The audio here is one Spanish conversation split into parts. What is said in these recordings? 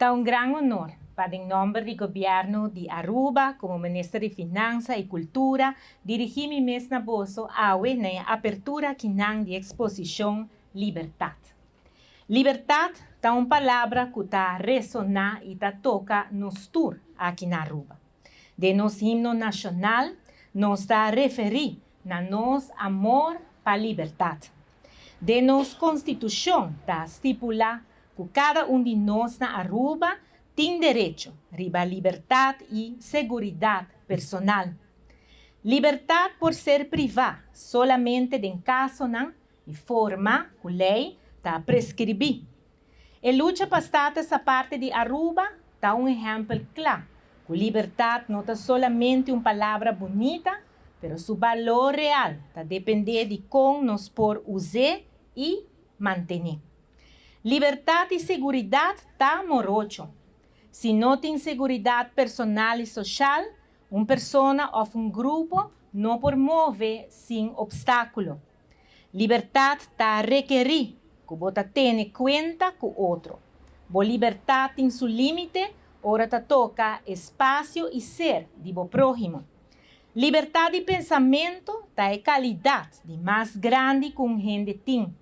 Está un gran honor para en nombre del gobierno de Aruba, como ministro de Finanzas y Cultura, dirigir mi mesna bozo a la apertura de exposición Libertad. Libertad es una palabra que está resona y está toca nos tour aquí en Aruba. De nos himno nacional nos está referir a nos amor para libertad. De nos constitución está estipula que cada de nós na Aruba tem direito a libertad y seguridad personal. Libertad por ser privada solamente en caso de forma que la ley está prescribir. A lucha para essa parte de Aruba está un ejemplo claro. Que libertad no es solamente una palabra bonita, pero su valor real está depende de cómo nos por usar y mantener. Libertad y seguridad está morocho. Si no tem seguridad personal y social, una persona o un grupo no por mover sin obstáculo. Libertad está requerir que você tenha cuenta con otro. Bo libertad tem su límite, ora te toca espacio y ser de bo prójimo. Libertad de pensamento está calidad de más grande que un gente tem.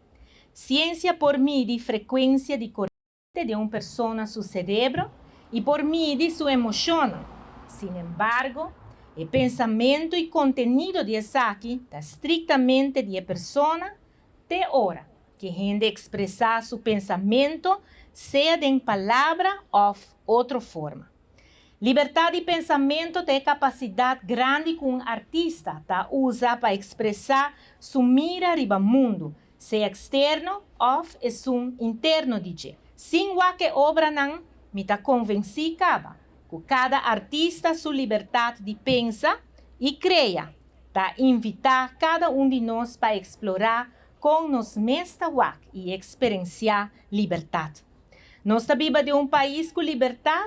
Ciencia por mide frecuencia de corriente de una persona su cerebro y por mide su emoción. Sin embargo, el pensamiento y contenido de aquí está estrictamente de persona de hora que gente expresar su pensamiento, sea en palabra o otra forma. Libertad de pensamento tem capacidad grande que un artista usa para expresar su mira riba mundo, sea externo o es un interno DJ. Sin que obra nan, me está convencida que cada artista su libertad de pensar y crea, está invitar cada de nós para explorar con nos mesta y experienciar libertad. Nós viva de un país con libertad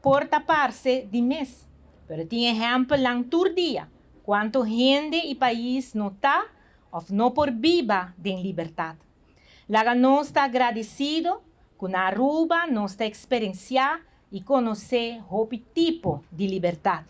por taparse de mes, pero tiene ejemplo lang tur día, cuánto gente y país no está o no por viva de libertad. Laga nos está agradecido con Aruba nos está experienciar y conocer otro tipo de libertad.